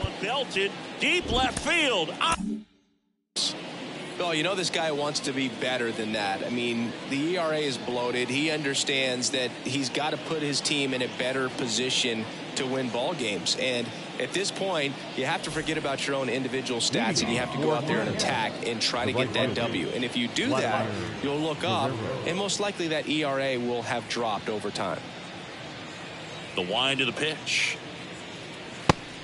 One belted deep left field. Oh, you know this guy wants to be better than that. I mean, the ERA is bloated. He understands that he's got to put his team in a better position to win ball games. And at this point, you have to forget about your own individual stats, and you have to go out there and attack and try to get that W. And if you do that, you'll look up, and most likely that ERA will have dropped over time. The wind of the pitch.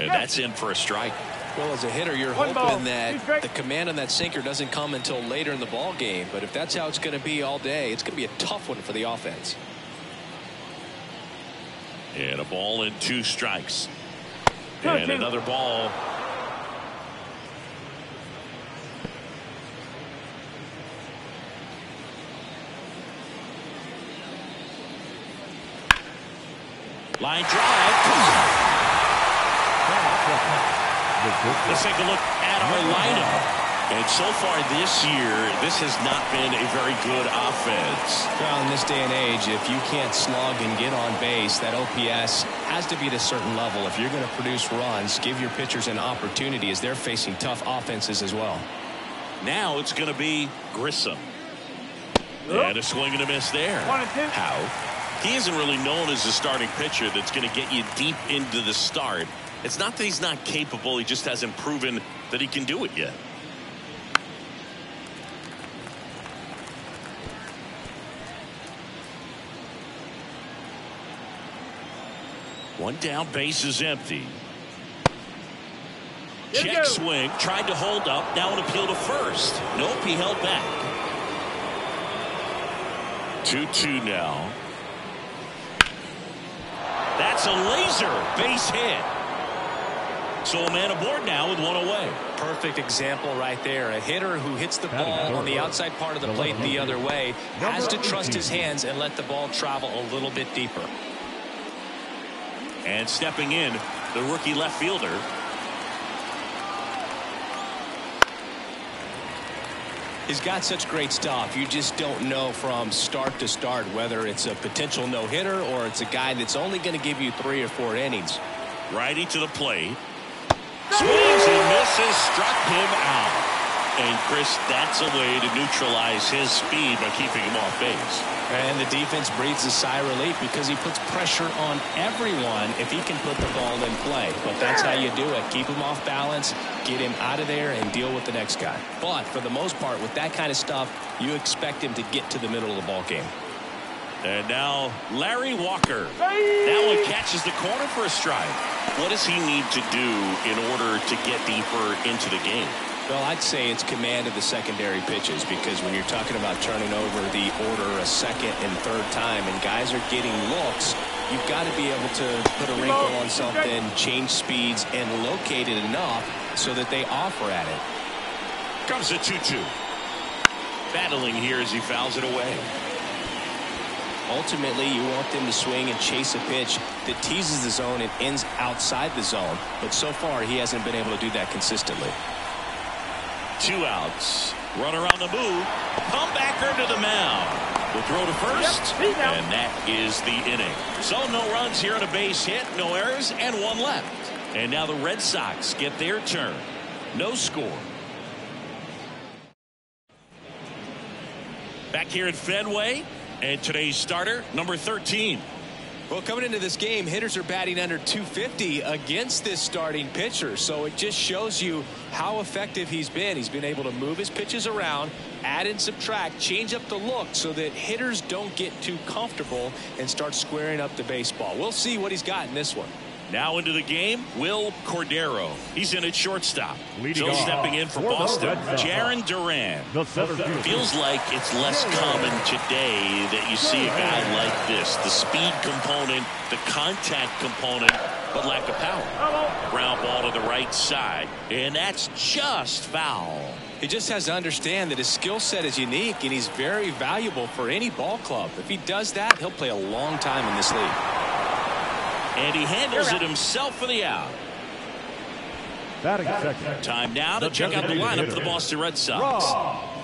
And that's in for a strike. Well, as a hitter, you're hoping that the command on that sinker doesn't come until later in the ball game. But if that's how it's going to be all day, it's going to be a tough one for the offense. And a ball and 2 strikes. And another ball. Line drive. Let's take a look at our lineup. And so far this year, this has not been a very good offense. Well, in this day and age, if you can't slug and get on base, that OPS has to be at a certain level. If you're going to produce runs, give your pitchers an opportunity as they're facing tough offenses as well. Now it's going to be Grissom. And a swing and a miss there. 1 and 2. How? He isn't really known as a starting pitcher that's going to get you deep into the start. It's not that he's not capable, he just hasn't proven that he can do it yet. One down, base is empty. Check swing, tried to hold up, now an appeal to first. Nope, he held back. 2-2 now. That's a laser base hit. So a man aboard now with 1 away. Perfect example right there. A hitter who hits the ball on the outside part of the plate the other way has to trust his hands and let the ball travel a little bit deeper. And stepping in, the rookie left fielder. He's got such great stuff. You just don't know from start to start whether it's a potential no-hitter or it's a guy that's only going to give you 3 or 4 innings. Righty to the plate. Swings and misses, struck him out. And Chris, that's a way to neutralize his speed by keeping him off base. And the defense breathes a sigh of relief because he puts pressure on everyone if he can put the ball in play. But that's how you do it. Keep him off balance, get him out of there, and deal with the next guy. But for the most part, with that kind of stuff, you expect him to get to the middle of the ball game. And now Larry Walker. That one catches the corner for a strike. What does he need to do in order to get deeper into the game? Well, I'd say it's command of the secondary pitches, because when you're talking about turning over the order a second and third time and guys are getting looks, you've got to be able to put a wrinkle on something, change speeds, and locate it enough so that they offer at it. Comes a 2-2. Battling here as he fouls it away. Ultimately, you want them to swing and chase a pitch that teases the zone and ends outside the zone. But so far, he hasn't been able to do that consistently. 2 outs. Runner on the move. Comebacker to the mound. The throw to first. And that is the inning. So no runs here on a base hit. No errors and 1 left. And now the Red Sox get their turn. No score. Back here at Fenway. And today's starter, number 13. Well, coming into this game, hitters are batting under 250 against this starting pitcher. So it just shows you how effective he's been. He's been able to move his pitches around, add and subtract, change up the look so that hitters don't get too comfortable and start squaring up the baseball. We'll see what he's got in this one. Now into the game, Will Cordero. He's in at shortstop. So stepping in for the Boston, Jarren Duran. Feels like it's less common today that you see a guy like this. The speed component, the contact component, but lack of power. Ground ball to the right side, and that's just foul. He just has to understand that his skill set is unique, and he's very valuable for any ball club. If he does that, he'll play a long time in this league. And he handles it himself for the out. Time now to check out the lineup for the Boston Red Sox.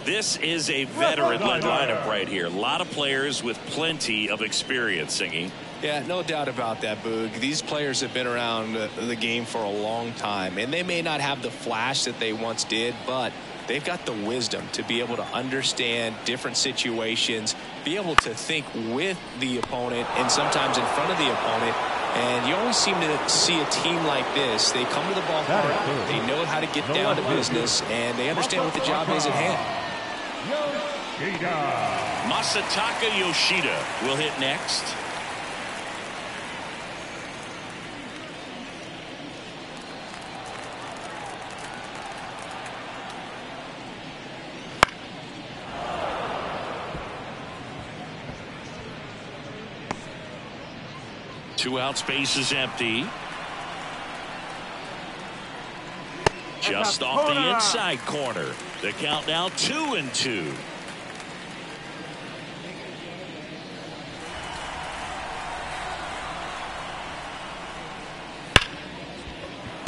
This is a veteran-led lineup right here. A lot of players with plenty of experience, Singy. Yeah, no doubt about that, Boog. These players have been around the game for a long time, and they may not have the flash that they once did, but they've got the wisdom to be able to understand different situations, be able to think with the opponent and sometimes in front of the opponent. And you always seem to see a team like this. They come to the ballpark, they know how to get down to business, and they understand what the job is at hand. Masataka Yoshida will hit next. Two out, space is empty. Just off the inside corner. The count now 2-2.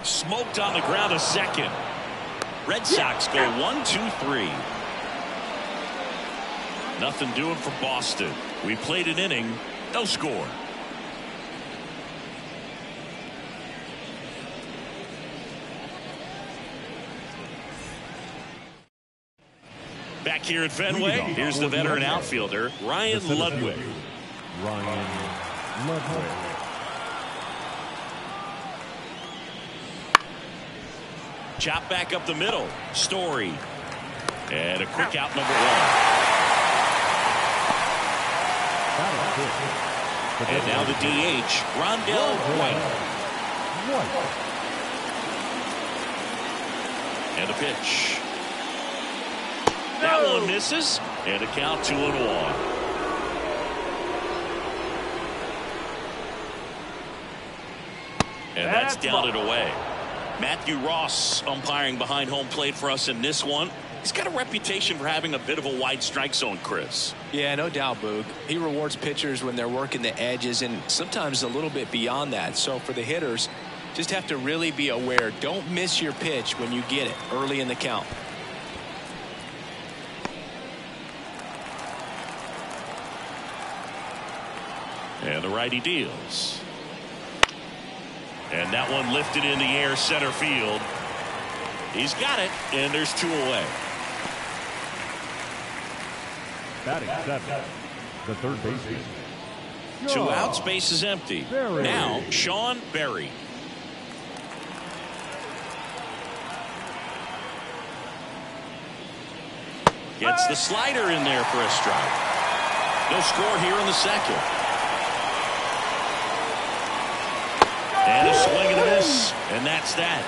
Smoked on the ground a second. Red Sox go 1-2-3. Nothing doing for Boston. We played an inning, no score. Back here at Fenway, here's the veteran outfielder, Ryan Ludwig. Chop back up the middle. Story. And a quick out, number one. And now the DH, Rondell White. And a pitch. That one misses, and a count 2-1. And that's down and away. Matthew Ross umpiring behind home plate for us in this one. He's got a reputation for having a bit of a wide strike zone, Chris. Yeah, no doubt, Boog. He rewards pitchers when they're working the edges and sometimes a little bit beyond that. So for the hitters, just have to really be aware. Don't miss your pitch when you get it early in the count. And the righty deals. And that one lifted in the air, center field. He's got it, and there's two away. Batting seven, the third baseman. Two out, space is empty. Now, Sean Berry. Gets the slider in there for a strike. No score here in the second. And a swing and a miss, and that's that.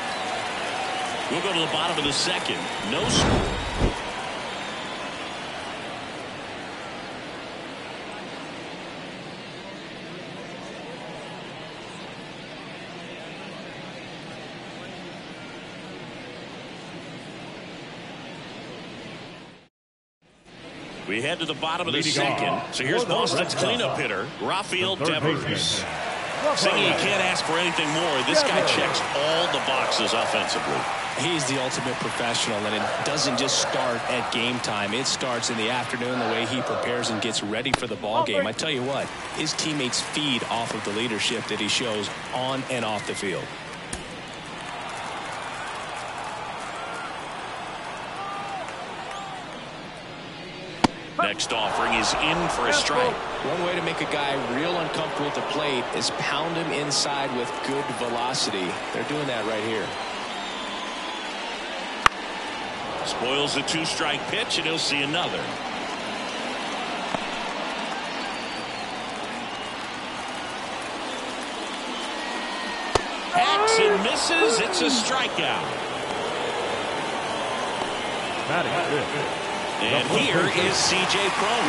We'll go to the bottom of the second. No score. We head to the bottom of the second. So here's Boston's cleanup hitter, Rafael Devers. Saying you can't ask for anything more. This guy checks all the boxes offensively. He's the ultimate professional, and it doesn't just start at game time. It starts in the afternoon, the way he prepares and gets ready for the ball game. I tell you what, his teammates feed off of the leadership that he shows on and off the field. Next offering is in for a strike. One way to make a guy real uncomfortable at the plate is pound him inside with good velocity. They're doing that right here. Spoils the two-strike pitch, and he'll see another. Hacks and misses. It's a strikeout. Batting fifth. And here is C.J. Cron.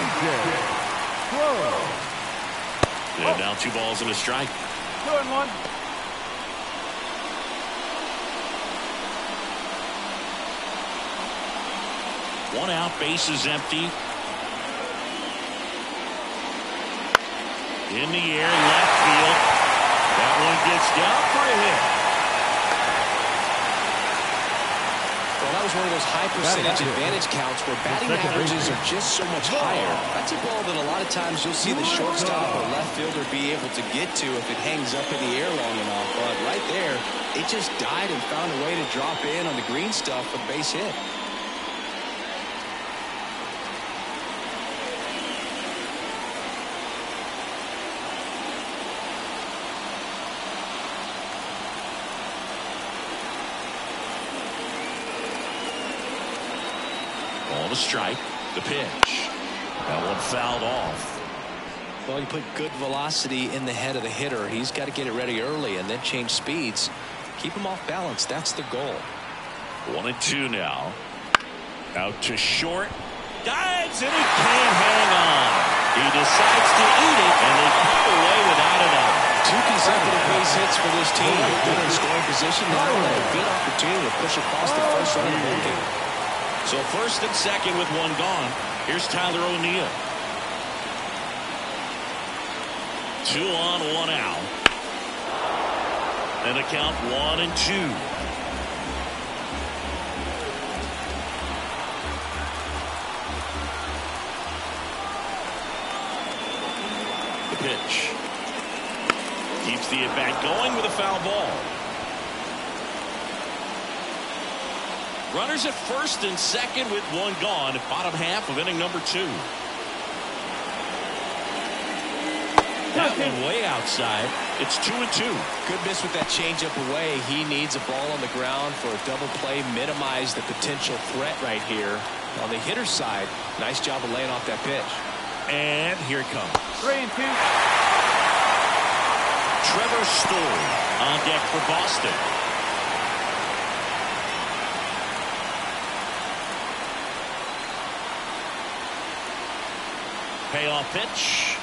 And now 2 balls and a strike. 2-1. One out, base is empty. In the air, left field. That one gets down for a hit. Well, that was one of those high percentage advantage counts where batting averages are just so much higher. That's a ball that a lot of times you'll see the shortstop or left fielder be able to get to if it hangs up in the air long enough. But right there, it just died and found a way to drop in on the green stuff for the base hit. A strike. The pitch. That one fouled off. Well, you put good velocity in the head of the hitter. He's got to get it ready early and then change speeds. Keep him off balance. That's the goal. 1-2 now. Out to short. Dives and he can't hang on. He decides to eat it and they put away without an out. 2 consecutive base hits for this team. Good in scoring position now and a good opportunity to push across the first run of the ball game. So first and second with one gone. Here's Tyler O'Neill. 2 on, 1 out. And a count 1-2. The pitch. Keeps the at-bat going with a foul ball. Runners at first and second with one gone at bottom half of inning number 2. That one way outside. It's 2-2. Good miss with that changeup away. He needs a ball on the ground for a double play. Minimize the potential threat right here. On the hitter's side, nice job of laying off that pitch. And here it comes. 3-2. Trevor Story on deck for Boston. Payoff pitch.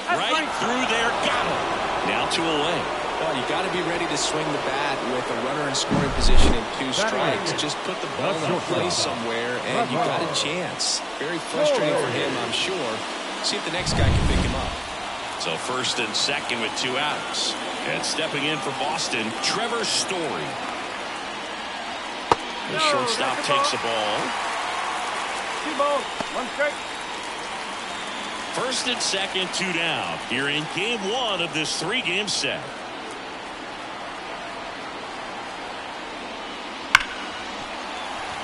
Right through there. Got him. Now 2 away. Well, you got to be ready to swing the bat with a runner in scoring position and 2 strikes. Just put the ball in play somewhere and you got a chance. Very frustrating for him, I'm sure. See if the next guy can pick him up. So first and second with 2 outs. And stepping in for Boston, Trevor Story. The shortstop takes the ball. 2 balls, 1 strike. First and second, 2 down. Here in game 1 of this 3-game set.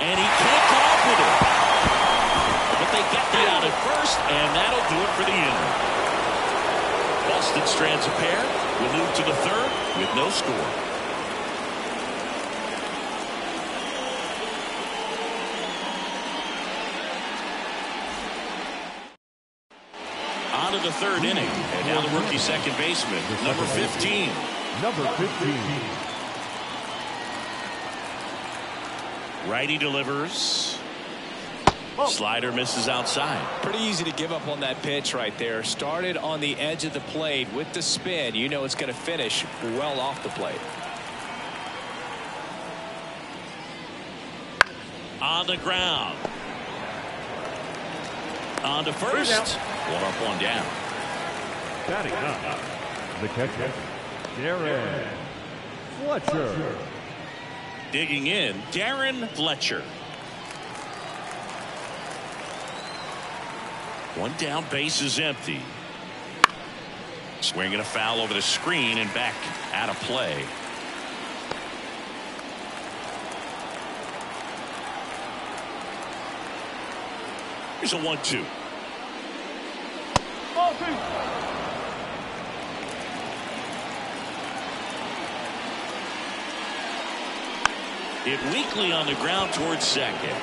And he can't come up with it. But they get the out at first, and that'll do it for the inning. Boston strands a pair. We'll move to the 3rd with no score. On to the 3rd inning. And now the rookie second baseman, number 15. Number 15. Righty delivers. Slider misses outside. Pretty easy to give up on that pitch right there. Started on the edge of the plate with the spin. You know it's going to finish well off the plate. On the ground. On to first. 1 up, 1 down. Batting up. The catcher, Darren Fletcher. Digging in, Darren Fletcher. 1 down, base is empty. Swinging a foul over the screen and back out of play. Here's a 1-2. Ball 2. Hit weakly on the ground towards second.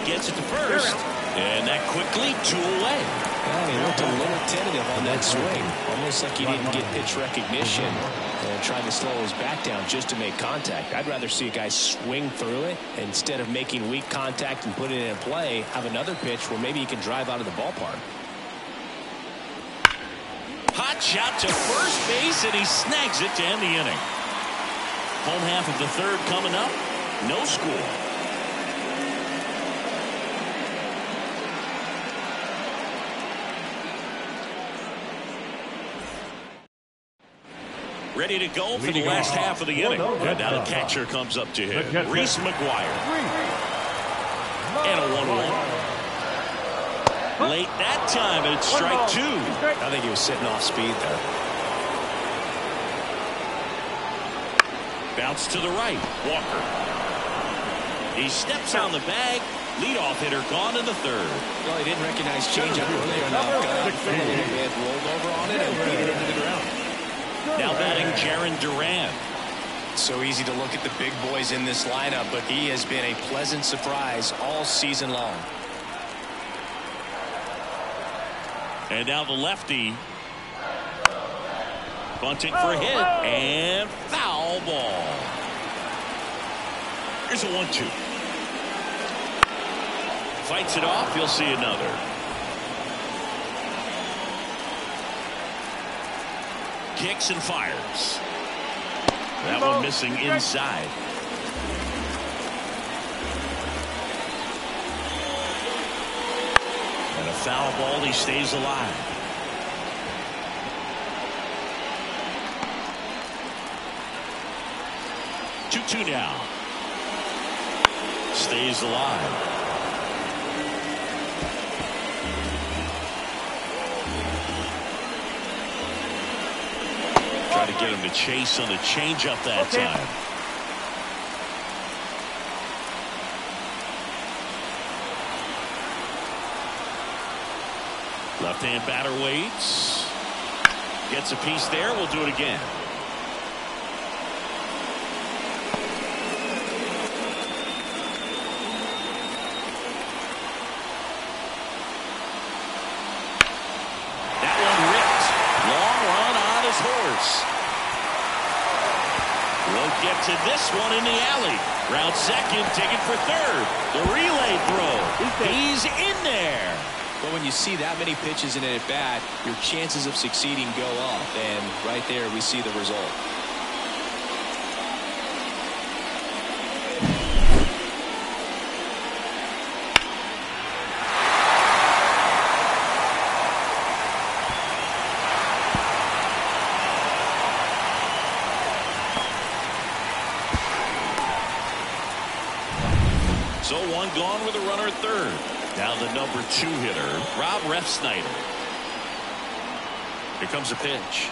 Gets it to first. And that quickly 2 away. Well, he looked a little tentative on that swing. Almost like he didn't get pitch recognition and tried to slow his bat down just to make contact. I'd rather see a guy swing through it instead of making weak contact and put it in play. Have another pitch where maybe he can drive out of the ballpark. Hot shot to first base, and he snags it to end the inning. Home half of the 3rd coming up. No score. ready to go for the last half of the inning. And now the catcher comes up to him, Reese McGuire. And a 1-1. Late that time, and it's strike 2. I think he was sitting off speed there. Bounce to the right. Walker. He steps on the bag. Leadoff hitter gone in the third. Well, he didn't recognize changeup earlier enough. Got out front a little bit, rolled over on it, and beat it into the ground. Now batting Jaron Duran. So easy to look at the big boys in this lineup, but he has been a pleasant surprise all season long. And now the lefty. Bunting for a hit. And foul ball. Here's a 1-2. Fights it off. You'll see another. Kicks and fires. That one missing inside. And a foul ball. He stays alive. Two now. Stays alive. Try to get him to chase on the changeup that time. Left-hand batter waits. Gets a piece there. We'll do it again. Won't get to this one in the alley. Round second, taken for third. The relay throw. He's in there. But when you see that many pitches in an at-bat, your chances of succeeding go up. And right there, we see the result. So one gone with a runner at third. Now the number 2 hitter, Rob Refsnyder. Here comes a pitch.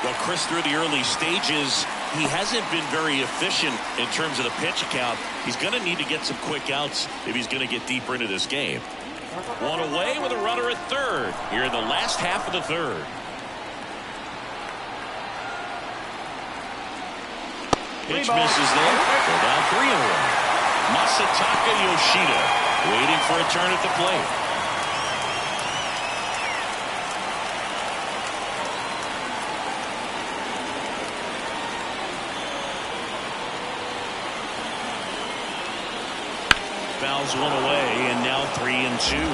Well, Chris, through the early stages, he hasn't been very efficient in terms of the pitch count. He's going to need to get some quick outs if he's going to get deeper into this game. One away with a runner at third here in the last half of the third. Pitch misses there. Go down 3-1. Masataka Yoshida waiting for a turn at the plate. Fouls one away, and now 3-2.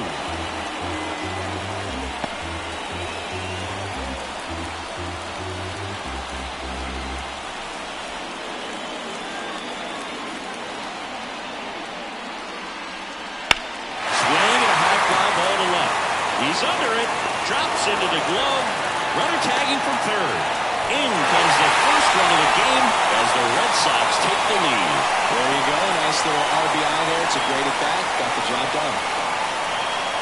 He's under it, drops into the glove, runner tagging from third. In comes the first run of the game as the Red Sox take the lead. There you go, nice little RBI there. It's a great at-bat, got the job done.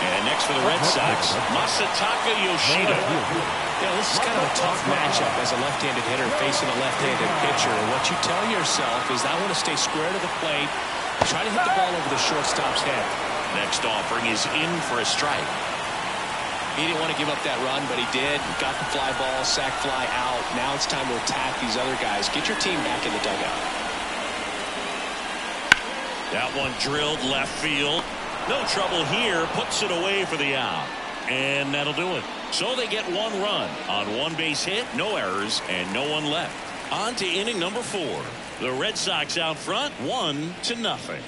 And next for the Red Sox, Masataka Yoshida. Yeah, this is kind of a tough matchup as a left-handed hitter facing a left-handed pitcher. And what you tell yourself is I want to stay square to the plate, try to hit the ball over the shortstop's head. Next offering is in for a strike. He didn't want to give up that run, but he did. Got the fly ball, sac fly out. Now it's time to attack these other guys. Get your team back in the dugout. That one drilled left field. No trouble here. Puts it away for the out. And that'll do it. So they get one run on one base hit, no errors, and no one left. On to inning number 4. The Red Sox out front, 1-0.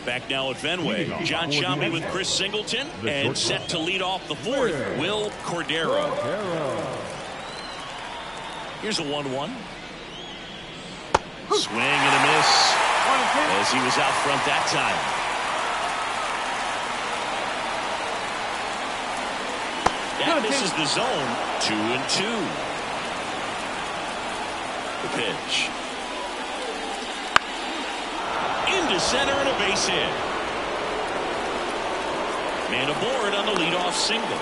Back now at Fenway, John Sciambi with Chris Singleton, and set to lead off the 4th, Will Cordero. Here's a 1-1. Swing and a miss as he was out front that time. That misses the zone. 2-2. The pitch. Into center and a base hit. Man aboard on the leadoff single.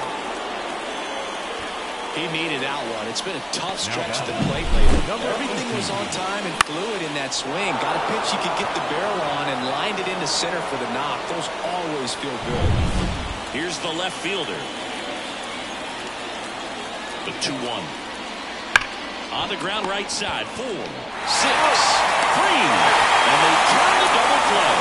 He needed that one. It's been a tough stretch to the plate lately. Everything was on time and fluid in that swing. Got a pitch he could get the barrel on and lined it into center for the knock. Those always feel good. Here's the left fielder. The 2-1. On the ground right side. 4, 6, 3. And they turn the double play.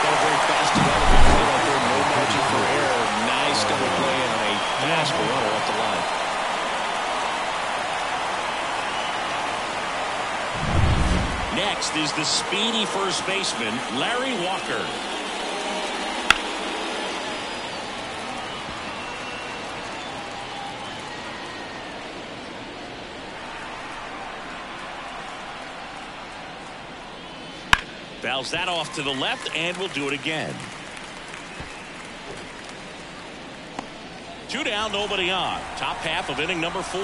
Got a very fast development play right there. No margin for error. Nice double play on a fast runner up the line. Next is the speedy first baseman, Larry Walker. Fouls that off to the left, and we'll do it again. 2 down, nobody on. Top half of inning number 4.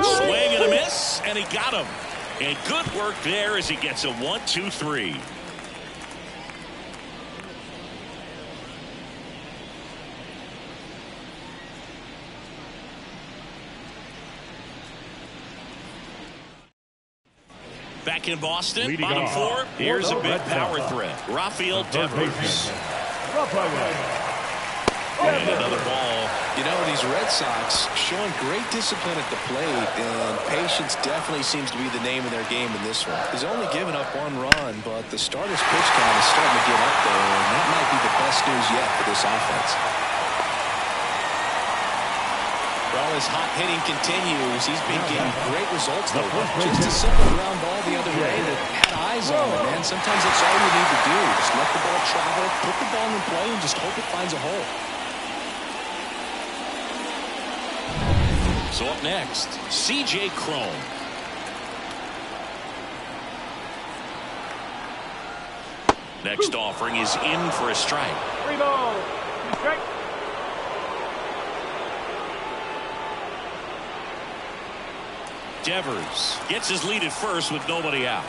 Swing and a miss, and he got him. And good work there as he gets a 1-2-3. Back in Boston, Leading bottom off. 4. Here's a big power threat. Rafael Devers. And another ball. You know, these Red Sox showing great discipline at the plate, and patience definitely seems to be the name of their game in this one. He's only given up 1 run, but the starter's pitch count is starting to get up there, and that might be the best news yet for this offense. Well, as hot hitting continues, he's been getting great results though. Just a simple ground ball the other way that had eyes on it, man. Sometimes that's all you need to do. Just let the ball travel, put the ball in play, and just hope it finds a hole. So up next, C.J. Cron. Next offering is in for a strike. 3 balls. 2 strikes. Devers gets his lead at first with nobody out.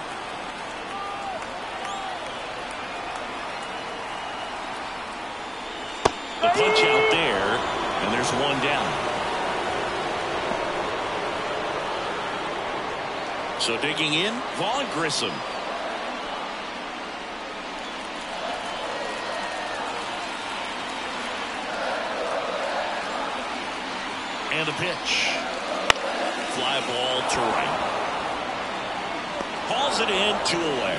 The punch out there, and there's 1 down. So digging in, Vaughn Grissom. And the pitch. Fly ball to right. Hauls it in, 2 away.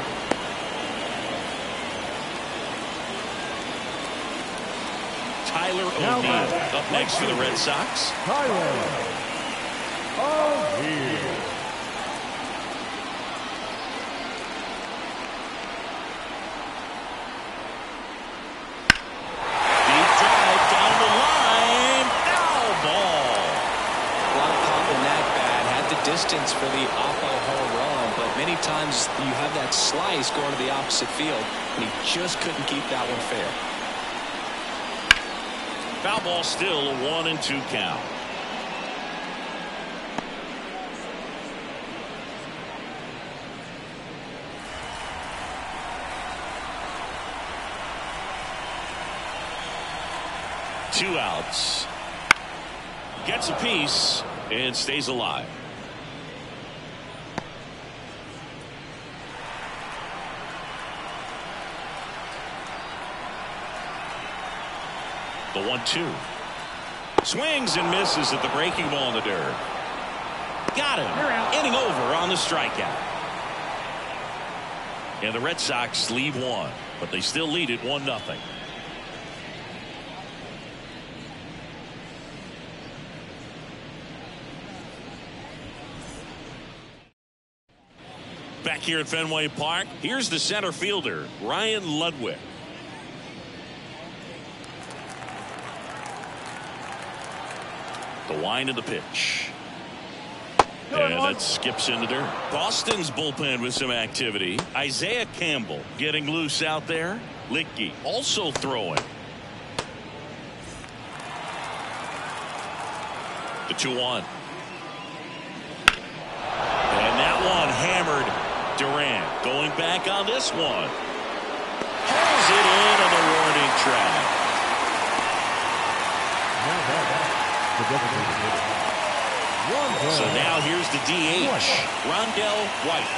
Tyler O'Neill up next for the Red Sox. Tyler O'Neill. Deep drive down the line. Foul ball. A lot of pop in that bat. Had the distance for the Oppo home run, but many times you have that slice going to the opposite field, and he just couldn't keep that one fair. Foul ball still, a 1-2 count. Two outs. Gets a piece and stays alive. The 1-2. Swings and misses at the breaking ball in the dirt. Got him. Inning over on the strikeout. And the Red Sox leave 1, but they still lead it 1-0. Back here at Fenway Park, here's the center fielder, Ryan Ludwig. The wind of the pitch. And that skips into dirt. Boston's bullpen with some activity. Isaiah Campbell getting loose out there. Licky also throwing. The 2-1. And that one hammered. Durant going back on this one. Hauls it in on the warning track. So now here's the DH, Rondell White.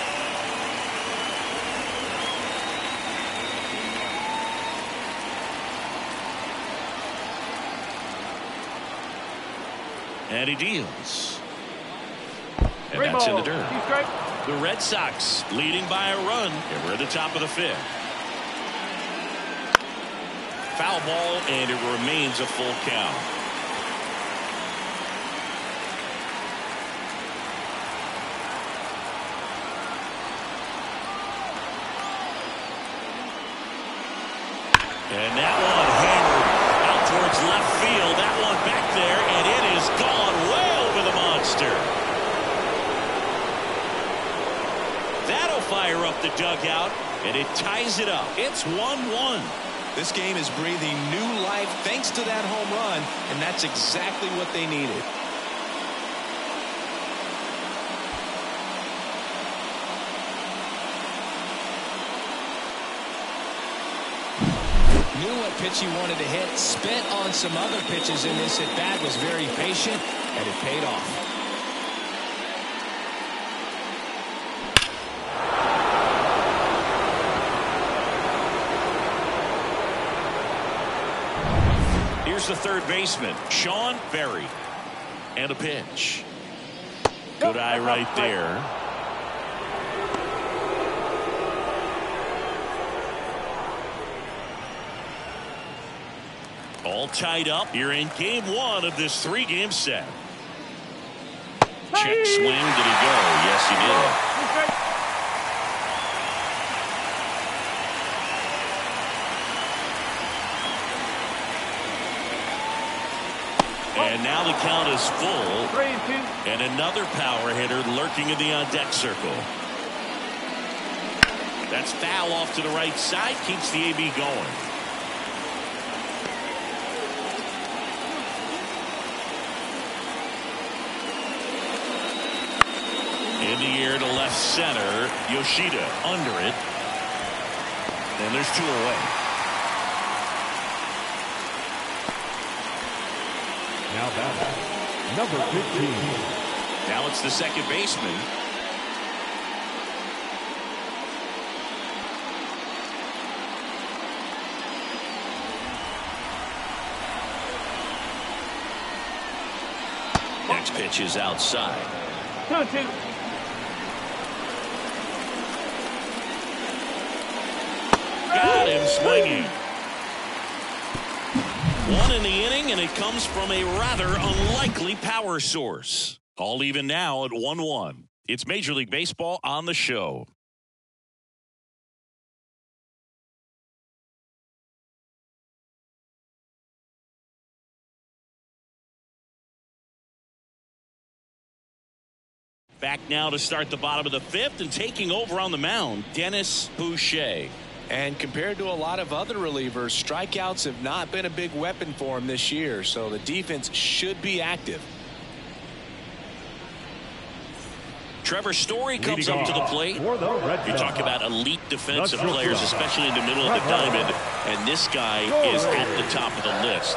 And he deals. And that's in the dirt. The Red Sox leading by a run, and we're at the top of the 5th. Foul ball, and it remains a full count. And that one hammered out towards left field. That one back there, and it is gone way over the monster. That'll fire up the dugout, and it ties it up. It's 1-1. This game is breathing new life thanks to that home run, and that's exactly what they needed. Knew what pitch he wanted to hit, spent on some other pitches in this at bat, was very patient, and it paid off. Here's the third baseman, Sean Berry. And a pitch. Good eye right there. All tied up here in game 1 of this 3-game set. Check swing. Did he go? Yes, he did. And now the count is full. 3-2. And another power hitter lurking in the on-deck circle. That's foul off to the right side. Keeps the AB going. In the air to left center. Yoshida under it. And there's 2 away. Now batting, number 15. Now it's the second baseman. Next pitch is outside. 2-2. Got him swinging. 1 in the inning, and it comes from a rather unlikely power source. All even now at 1-1. It's Major League Baseball on the show. Back now to start the bottom of the 5th, and taking over on the mound, Dennis Boucher. And compared to a lot of other relievers, strikeouts have not been a big weapon for him this year, so the defense should be active. Trevor Story comes up to the plate. You talk about elite defensive players, especially in the middle of the diamond, and this guy is at the top of the list.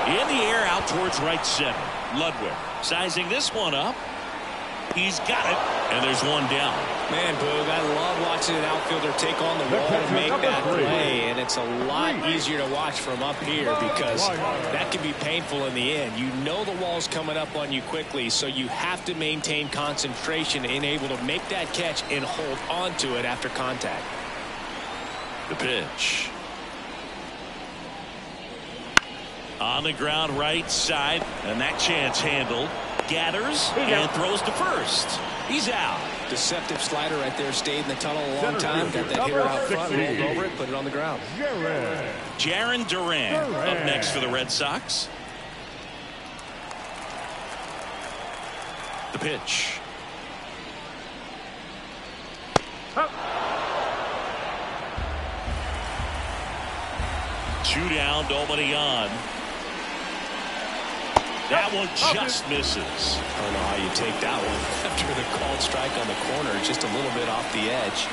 In the air out towards right center. Ludwig sizing this one up. He's got it, and there's one down. Man, Boog, I love watching an outfielder take on the wall and make that play, and it's a lot easier to watch from up here because that can be painful in the end. You know the wall's coming up on you quickly, so you have to maintain concentration and able to make that catch and hold on to it after contact. The pitch. On the ground right side, and that chance handled. Gathers and throws to first. He's out. Deceptive slider right there. Stayed in the tunnel a long time. Got that hitter out front, rolled over it, put it on the ground. Jarren Duran up next for the Red Sox. The pitch. 2 down, nobody on. That one just misses. I don't know how you take that one after the called strike on the corner, just a little bit off the edge.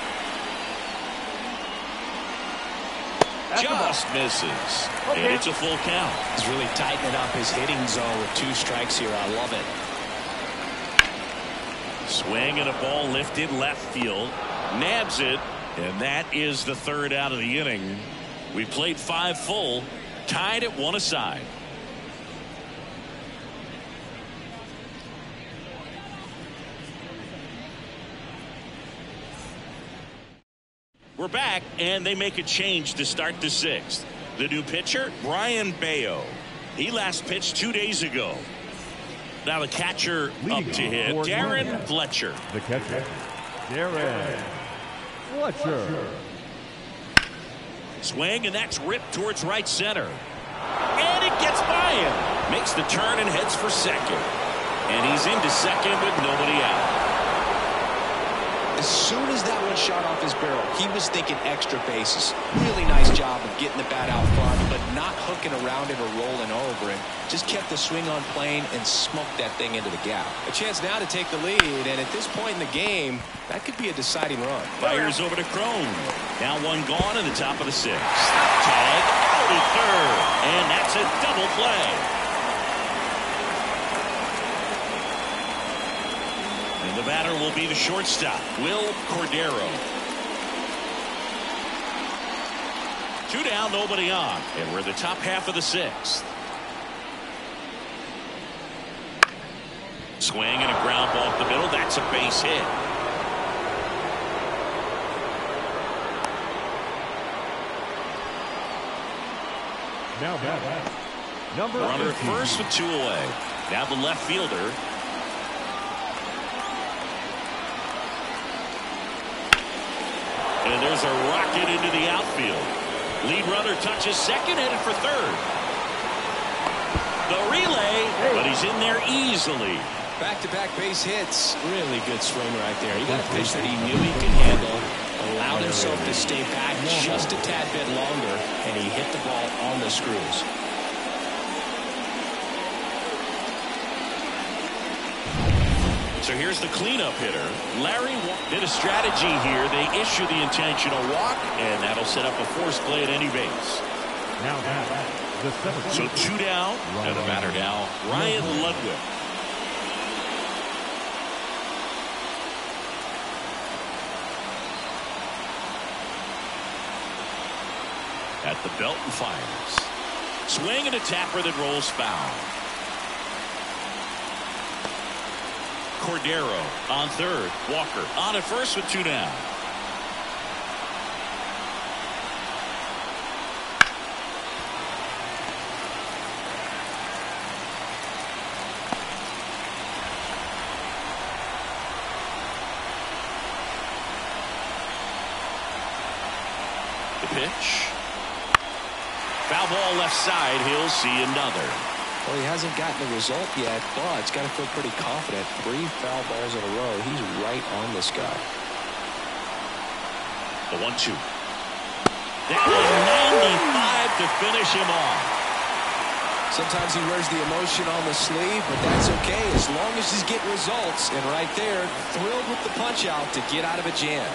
Just misses. And it's a full count. He's really tightening up his hitting zone with 2 strikes here. I love it. Swing and a ball lifted left field. Nabs it. And that is the 3rd out of the inning. We played 5 full. Tied at 1 aside. We're back, and they make a change to start the 6th. The new pitcher, Brian Bayo. He last pitched 2 days ago. Now the catcher up to hit, Darren Fletcher. The catcher, Darren Fletcher. Swing, and that's ripped towards right center. And it gets by him. Makes the turn and heads for second. And he's into second with nobody out. As soon as that one shot off his barrel, he was thinking extra bases. Really nice job of getting the bat out front, but not hooking around it or rolling over it. Just kept the swing on plane and smoked that thing into the gap. A chance now to take the lead, and at this point in the game, that could be a deciding run. Fires over to Crone. Now 1 gone in the top of the 6th. Tag out at 3rd, and that's a double play. And the batter will be the shortstop, Will Cordero. 2 down, nobody on. And we're in the top half of the 6th. Swing and a ground ball up the middle. That's a base hit. Now back. Number Runner at 15. first with 2 away. Now the left fielder. And there's a rocket into the outfield. Lead runner touches second, headed for 3rd. The relay, but he's in there easily. Back-to-back base hits. Really good swing right there. He got a pitch that he knew he could handle. Allowed himself to stay back just a tad bit longer, and he hit the ball on the screws. So here's the cleanup hitter. Larry did a strategy here. They issue the intentional walk, and that'll set up a forced play at any base. Now the 7th. So 2 down, and the batter now, Ryan Ludwig. At the belt and fires. Swing and a tapper that rolls foul. Cordero on 3rd. Walker on at first with 2 down. The pitch. Foul ball left side. He'll see another. Well, he hasn't gotten the result yet, but he's got to feel pretty confident. 3 foul balls in a row. He's right on this guy. The 1-2. That was 95 to finish him off. Sometimes he wears the emotion on the sleeve, but that's okay as long as he's getting results. And right there, thrilled with the punch out to get out of a jam.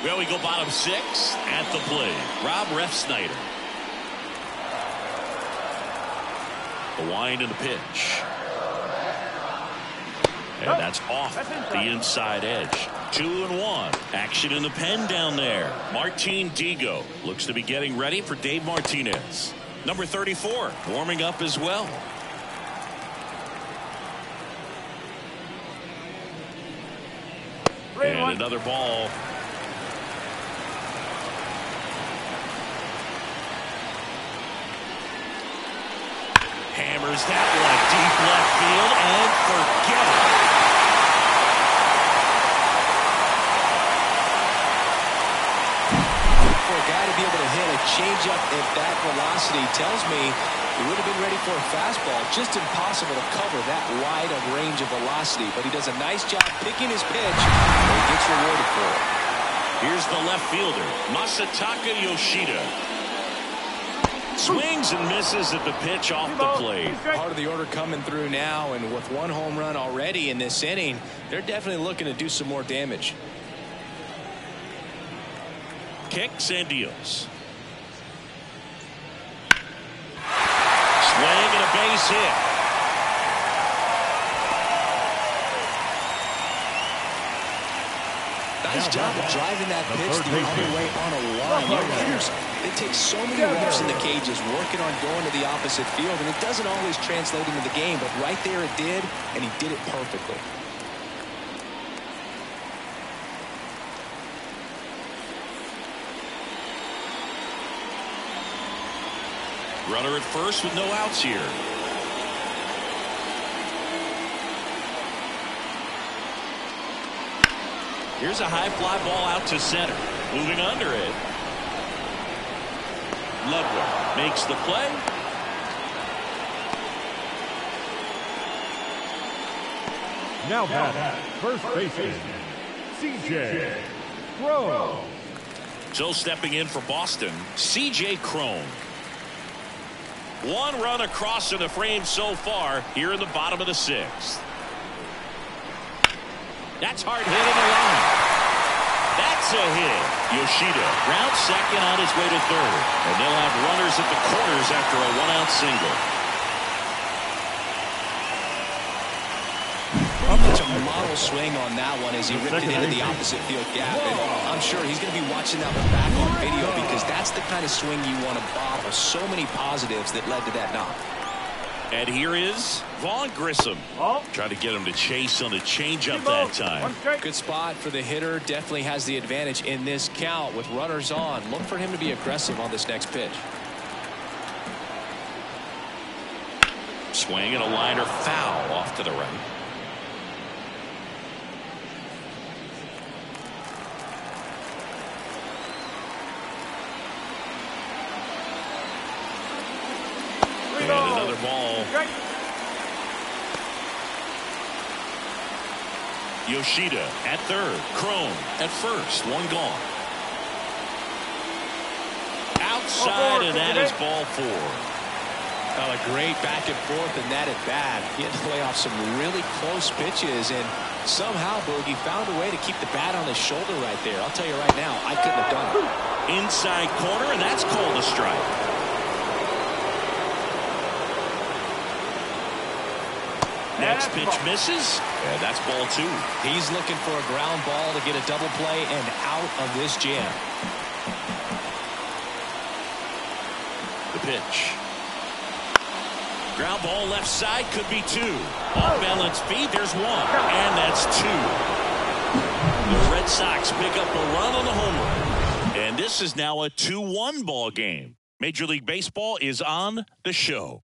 Well, we go bottom 6 at the plate. Rob Refsnyder. The wind and the pitch. And that's off the inside edge. 2-1. Action in the pen down there. Martin Digo looks to be getting ready for Dave Martinez. Number 34 warming up as well. And another ball. Hammers that one deep left field and forget it. For a guy to be able to hit a changeup at that velocity tells me He would have been ready for a fastball. Just impossible to cover that wide of range of velocity. But he does a nice job picking his pitch, and he gets rewarded for it. Here's the left fielder, Masataka Yoshida. Swings and misses at the pitch off the plate. Part of the order coming through now, and with one home run already in this inning, they're definitely looking to do some more damage. Kicks and deals. Swing and a base hit. Nice job of driving that pitch the other way on a line. You know, hitters, they take so many reps in the cages working on going to the opposite field, and it doesn't always translate into the game, but right there it did, and he did it perfectly. Runner at first with no outs here. Here's a high fly ball out to center. Moving under it. Ludwig makes the play. Now back, first baseman, C.J. Cron. So stepping in for Boston, C.J. Cron. One run across in the frame so far here in the bottom of the sixth. That's hard hit in the line. That's a hit. Yoshida rounds second on his way to third. And they'll have runners at the corners after a one-out single. Such a model swing on that one as he ripped it into the opposite field gap. And I'm sure he's going to be watching that one back on video because that's the kind of swing you want to bottle. So many positives that led to that knock. And here is Vaughn Grissom. Trying to get him to chase on the changeup that time. Good spot for the hitter. Definitely has the advantage in this count with runners on. Look for him to be aggressive on this next pitch. Swing and a liner foul off to the right. And another ball. Yoshida at third. Cron at first. One gone. Outside, and that is ball four. A great back and forth in that at bat. He had to play off some really close pitches, and somehow Boogie found a way to keep the bat on his shoulder right there. I'll tell you right now, I couldn't have done it. Inside corner, and that's called a strike. Next pitch misses, and that's ball two. He's looking for a ground ball to get a double play and out of this jam. The pitch. Ground ball left side, could be two. Off balance feet, there's one, and that's two. The Red Sox pick up a run on the home run. And this is now a 2-1 ball game. Major League Baseball is on the show.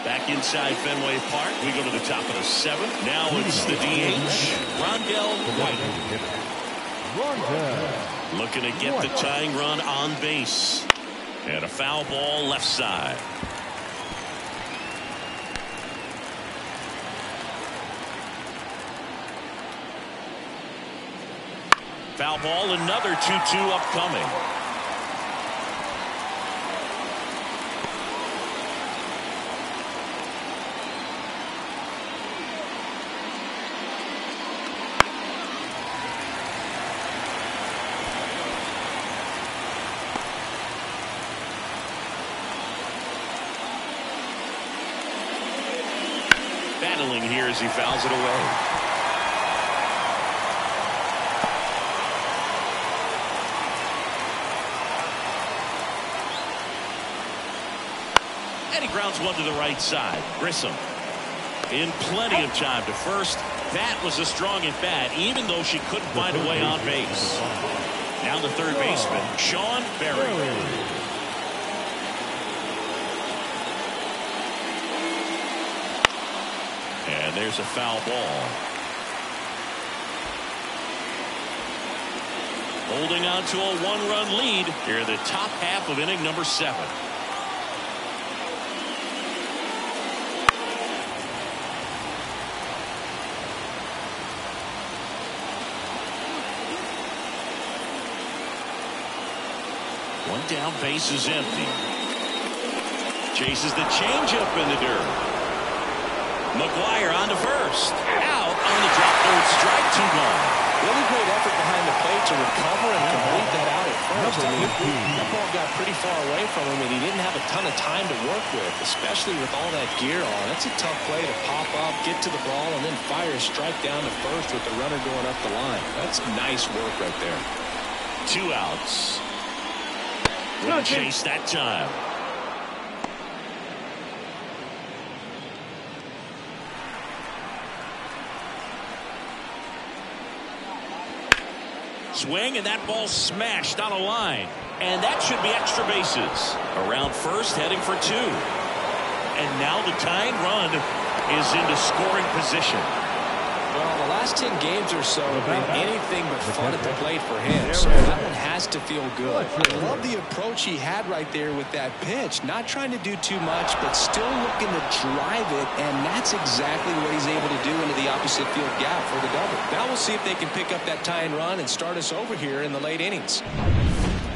Back inside Fenway Park, we go to the top of the seventh. Now it's the DH, Montreal Expos. Looking to get the tying run on base. And a foul ball left side. Foul ball, another 2-2 upcoming. Battling here as he fouls it away. And he grounds one to the right side. Grissom in plenty of time to first. That was a strong at bat, even though she couldn't find a way on base. Now the third baseman, Sean Berry. there's a foul ball. Holding on to a one-run lead here in the top half of inning number 7. One down, base is empty. Chases the changeup in the dirt. McGuire on to first. Out on the drop, third strike, 2 gone. Really great effort behind the plate to recover and complete that out at first. I mean, that ball got pretty far away from him, and he didn't have a ton of time to work with, especially with all that gear on. That's a tough play to pop up, get to the ball, and then fire a strike down to first with the runner going up the line. That's nice work right there. 2 outs. Wouldn't chase that time. Swing, and that ball smashed on a line. And that should be extra bases. Around first, heading for 2. And now the tying run is into scoring position. Well, the last 10 games or so have been anything but fun at the plate for him, so that one has to feel good. I love the approach he had right there with that pitch. Not trying to do too much, but still looking to drive it, and that's exactly what he's able to do into the opposite field gap for the double. Now we'll see if they can pick up that tying run and start us over here in the late innings.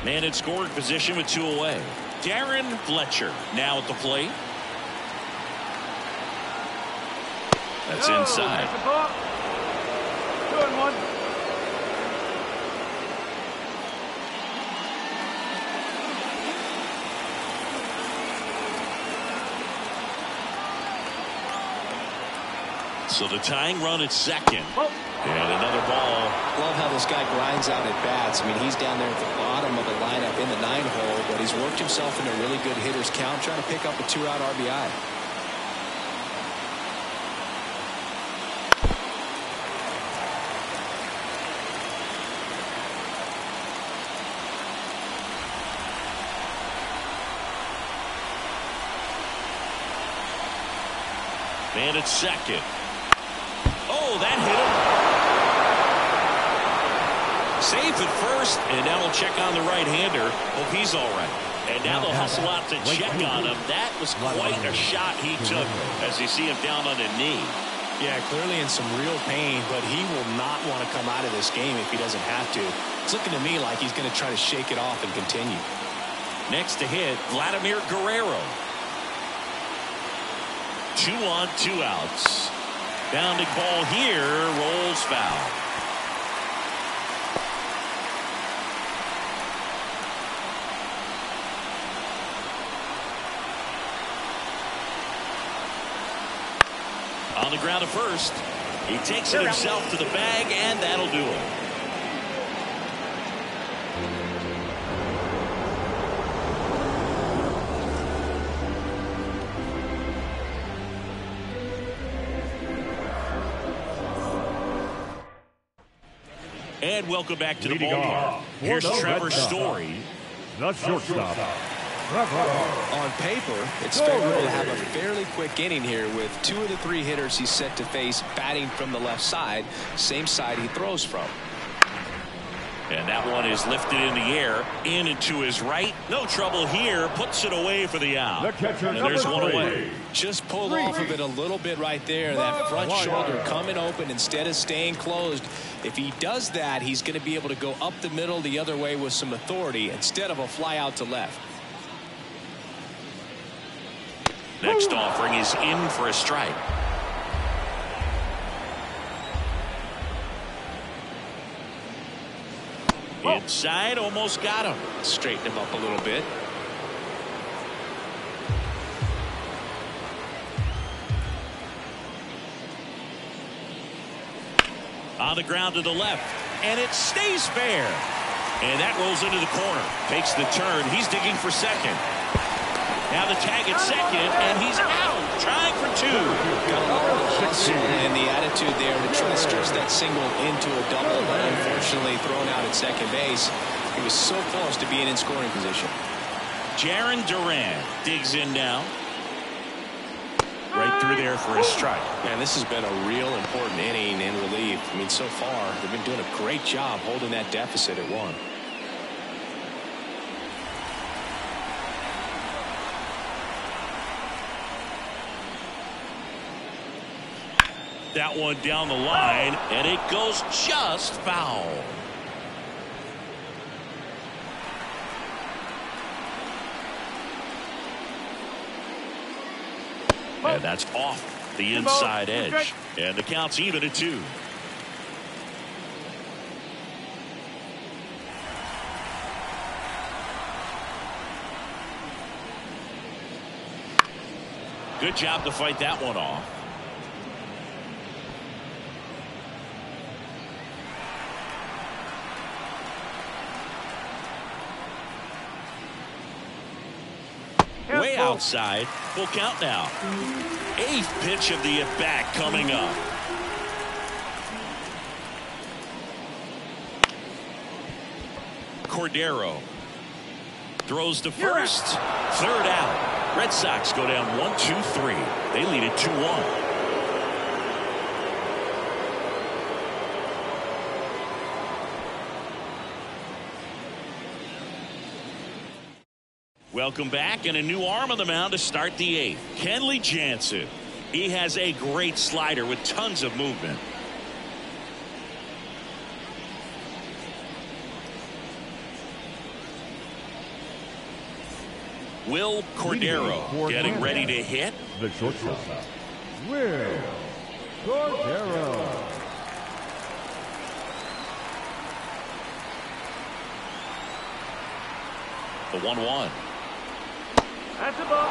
Man in scoring position with 2 away. Darren Fletcher now at the plate. That's inside. 2-1. So the tying run at second. And another ball. Love how this guy grinds out at bats. I mean, he's down there at the bottom of the lineup in the 9-hole, but he's worked himself in a really good hitter's count, trying to pick up a 2-out RBI. Man at second. Oh, that hit him. Safe at first, and now we'll check on the right-hander. Hope he's all right. And now they'll hustle out to check on him. That was quite a shot he took as you see him down on a knee. Yeah, clearly in some real pain, but he will not want to come out of this game if he doesn't have to. It's looking to me like he's going to try to shake it off and continue. Next to hit, Vladimir Guerrero. 2 on, 2 outs. Bounding ball here, rolls foul. On the ground at first. He takes it himself to the bag, and that'll do it. And welcome back to the ballpark. Here's Trevor Story. The shortstop. On paper, it's favorable to have a fairly quick inning here with 2 of the 3 hitters he's set to face batting from the left side, same side he throws from. And that one is lifted in the air, in and to his right. No trouble here. Puts it away for the out. The catcher, and there's one away. Just pulled off of it a little bit right there. That front shoulder coming open instead of staying closed. If he does that, he's going to be able to go up the middle the other way with some authority instead of a fly out to left. Next offering is in for a strike. Inside, almost got him. Straighten him up a little bit. On the ground to the left, and it stays fair. And that rolls into the corner. Takes the turn. He's digging for second. Now the tag at second, and he's out. Trying for 2. Got a lot of the hustle and the attitude there to try to stretch that single into a double, but unfortunately thrown out at second base. He was so close to being in scoring position. Jarren Duran digs in now. Right through there for a strike. Man, this has been a real important inning in relief. I mean, so far, they've been doing a great job holding that deficit at 1. That one down the line, and it goes just foul. And that's off the inside edge. And the count's even at 2. Good job to fight that one off. Way outside. Full count now. 8th pitch of the at-bat coming up. Cordero throws to first. 3rd out. Red Sox go down 1-2-3. They lead it 2-1. Welcome back, and a new arm on the mound to start the 8th. Kenley Jansen. He has a great slider with tons of movement. Will Cordero getting ready to hit. The shortstop, Will Cordero. The 1-1. That's a ball.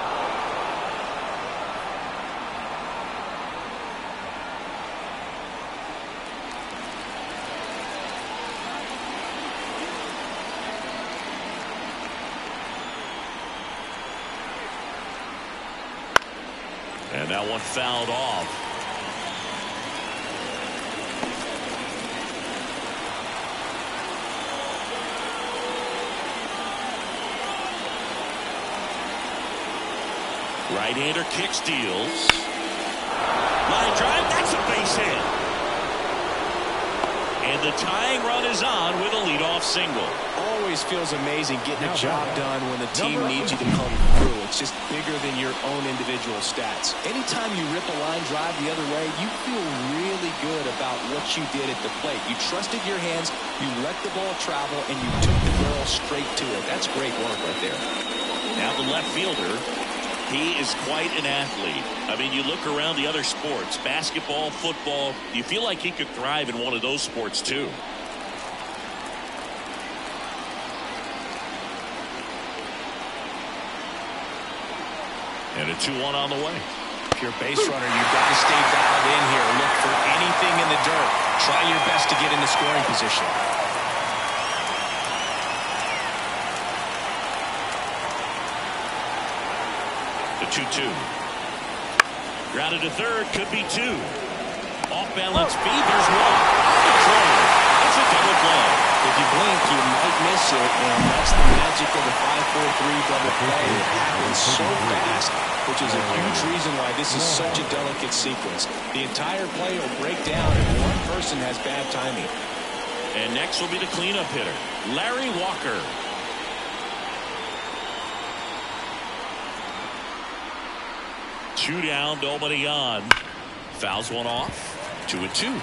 And that one fouled off. Right-hander kick steals. Line drive, that's a base hit. And the tying run is on with a leadoff single. Always feels amazing getting a job done when the team needs you to come through. It's just bigger than your own individual stats. Anytime you rip a line drive the other way, you feel really good about what you did at the plate. You trusted your hands, you let the ball travel, and you took the barrel straight to it. That's great work right there. Now the left fielder. He is quite an athlete. I mean, you look around the other sports, basketball, football, you feel like he could thrive in one of those sports too. And a 2-1 on the way. If you're a base runner, you've got to stay dialed in here. Look for anything in the dirt. Try your best to get into scoring position. The 2-2. Grounded to third, could be 2. Off balance feed, there's 1. That's a double play. If you blink, you might miss it, and that's the magic of the 5-4-3 double play. It happens so fast, which is a huge reason why this is such a delicate sequence. The entire play will break down if one person has bad timing. And next will be the cleanup hitter, Larry Walker. Two down, nobody on. Fouls one off. 2-2.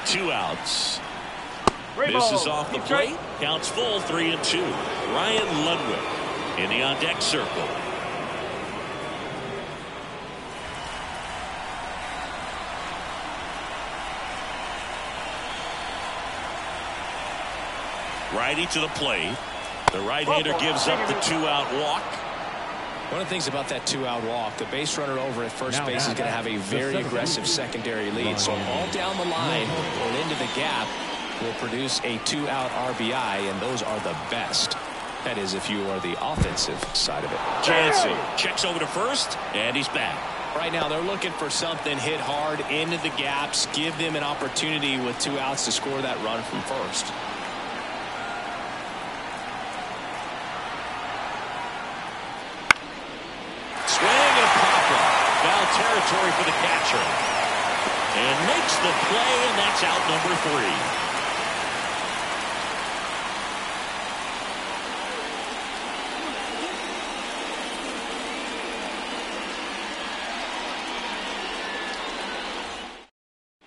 Two outs. Misses off the plate. Counts full, 3-2. Ryan Ludwig in the on-deck circle. Righty to the plate. The right-hander gives up the 2-out walk. One of the things about that 2-out walk, the base runner over at first base is going to have a very aggressive secondary lead. So all down the line or into the gap will produce a 2-out RBI, and those are the best. That is, if you are the offensive side of it. Jansen checks over to first, and he's back. Right now, they're looking for something hit hard into the gaps, give them an opportunity with 2 outs to score that run from first. Swing and a pop-up. Foul territory for the catcher. And makes the play, and that's out number 3.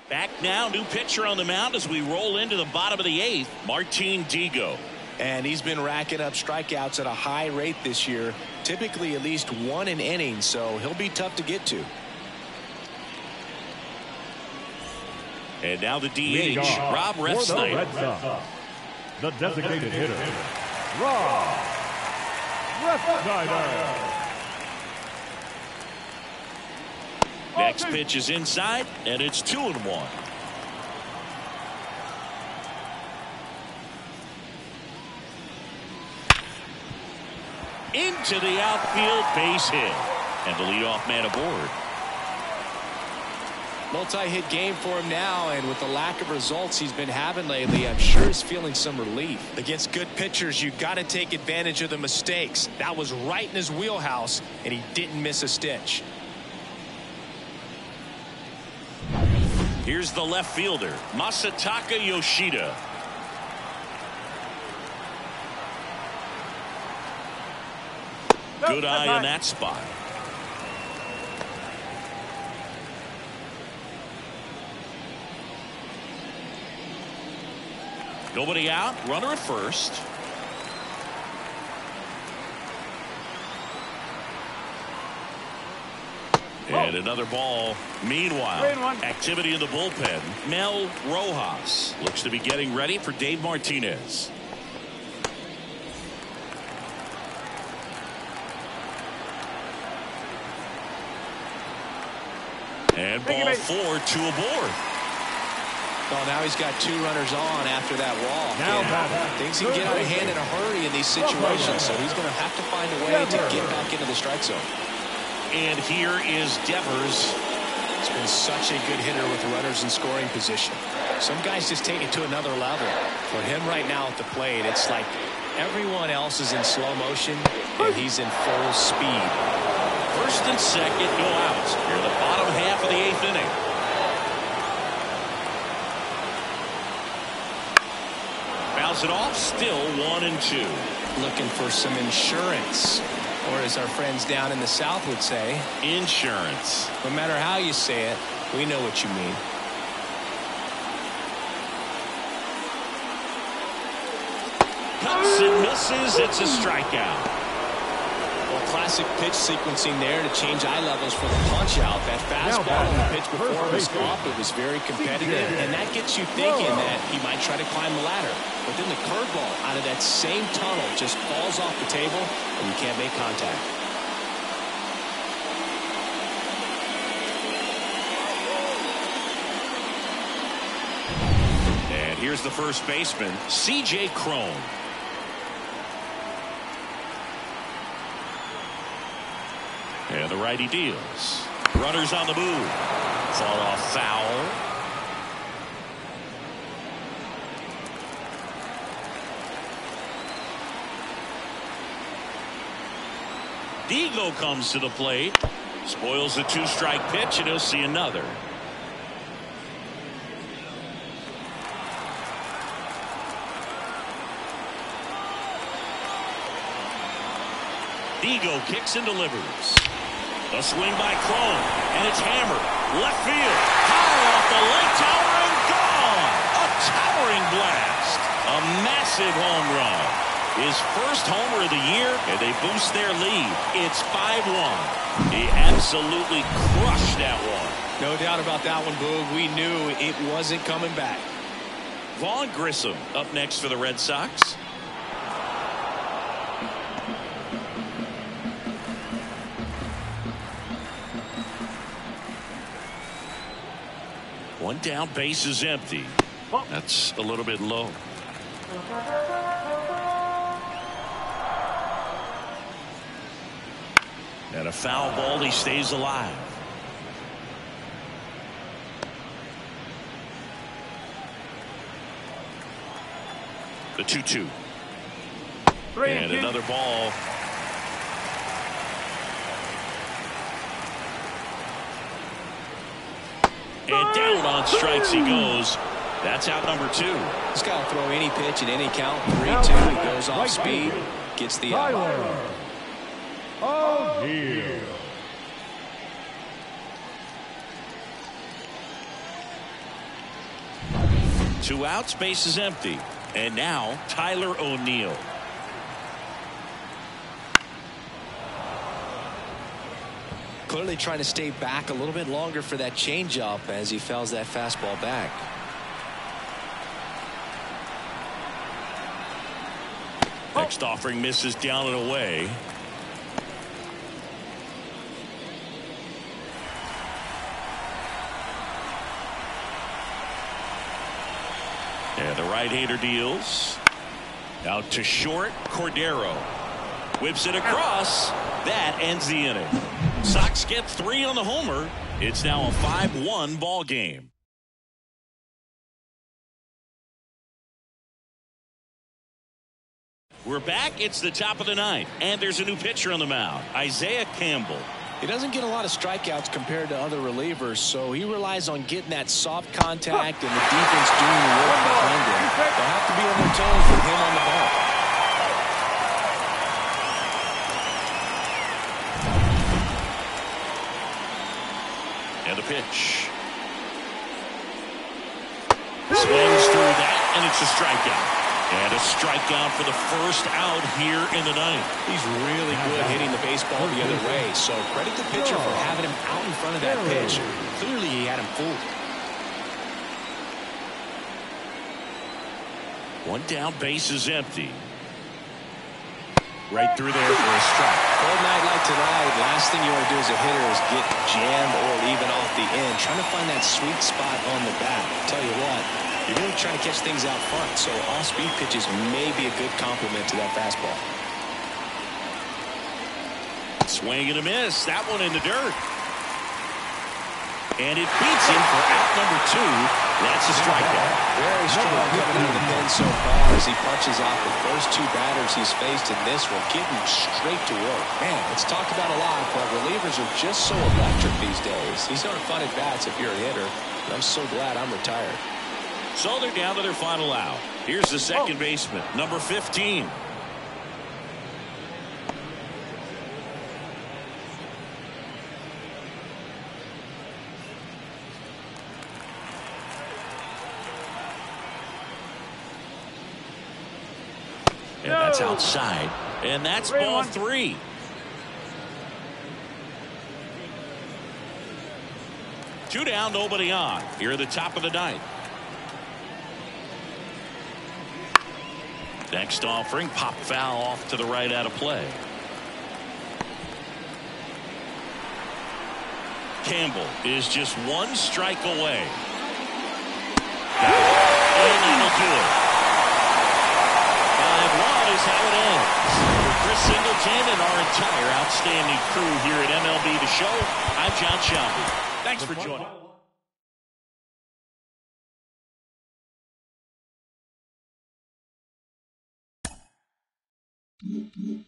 Back now, new pitcher on the mound as we roll into the bottom of the 8th, Martin Digo. And he's been racking up strikeouts at a high rate this year, typically at least 1 an inning, so he'll be tough to get to. And now the DH, Rob Refsnyder. The designated hitter, Rob Refsnyder. Next pitch is inside, and it's 2-1. Into the outfield, base hit. And the leadoff man aboard. Multi-hit game for him now, and with the lack of results he's been having lately, I'm sure he's feeling some relief. Against good pitchers, you got to take advantage of the mistakes. That was right in his wheelhouse, and he didn't miss a stitch. Here's the left fielder, Masataka Yoshida. Good eye on that spot. Nobody out, runner at first. And another ball. Meanwhile, activity in the bullpen. Mel Rojas looks to be getting ready for Dave Martinez. And ball 4, 2 aboard. Well, now he's got 2 runners on after that walk. Things can get out of hand in a hurry in these situations, so he's going to have to find a way to get back into the strike zone. And here is Devers. He's been such a good hitter with runners in scoring position. Some guys just take it to another level. For him right now at the plate, it's like everyone else is in slow motion, and he's in full speed. First and second, no outs. Here in the bottom half of the 8th inning. Bounce it off, still 1-2. Looking for some insurance. Or as our friends down in the South would say, insurance. No matter how you say it, we know what you mean. Cuts and misses. It's a strikeout. Well, classic pitch sequencing there to change eye levels for the punch out. That fastball on the pitch before was off. It was very competitive, and that gets you thinking that he might try to climb the ladder. But then the curveball out of that same tunnel just falls off the table, and you can't make contact. And here's the first baseman, C.J. Cron. And the righty deals. Runners on the move. Fought off foul. Digo comes to the plate. Spoils the 2-strike pitch, and he'll see another. Digo kicks and delivers. A swing by Cron, and it's hammered. Left field. High off the light tower and gone. A towering blast. A massive home run. His first homer of the year, and they boost their lead. It's 5-1. He absolutely crushed that one. No doubt about that one, Boog. We knew it wasn't coming back. Vaughn Grissom up next for the Red Sox. One down, base is empty. That's a little bit low. And a foul ball, he stays alive. The 2-2. 3 And 2. another ball. And down on strikes he goes. That's out number 2. He's got to throw any pitch at any count. 3-2. He goes off speed. Gets the out. O'Neill. Two outs, base is empty. And now Tyler O'Neill. Clearly trying to stay back a little bit longer for that changeup as he fouls that fastball back. Next offering misses down and away. And the right-hander deals. Out to short, Cordero. Whips it across. That ends the inning. Sox get 3 on the homer. It's now a 5-1 ball game. We're back. It's the top of the 9th. And there's a new pitcher on the mound, Isaiah Campbell. He doesn't get a lot of strikeouts compared to other relievers, so he relies on getting that soft contact and the defense doing the work behind him. They'll have to be on their toes with him on the ball. And the pitch. Swings through that, and it's a strikeout. And a strikeout for the first out here in the 9th. He's really good hitting the baseball the other way, so credit the pitcher for having him out in front of that pitch. Clearly he had him fooled. One down, base is empty. Right through there for a strike. Cold night like tonight, last thing you want to do as a hitter is get jammed or even off the end. Trying to find that sweet spot on the bat. Tell you what, you're really trying to catch things out front, so off-speed pitches may be a good complement to that fastball. Swing and a miss. That one in the dirt. And it beats him for out number 2. That's a strikeout. Very strong coming out of the pen so far as he punches off the first 2 batters he's faced in this one, getting straight to work. Man, it's talked about a lot, but relievers are just so electric these days. These aren't fun at bats if you're a hitter. I'm so glad I'm retired. So they're down to their final out. Here's the second baseman, number 15. And that's outside. And that's ball 3. Two down, nobody on. Here at the top of the 9th. Next offering, pop foul off to the right out of play. Campbell is just 1 strike away. And that'll do it. 5-1 is how it ends. For Chris Singleton and our entire outstanding crew here at MLB The Show, I'm John Shelby. Thanks for joining. Mm-hmm.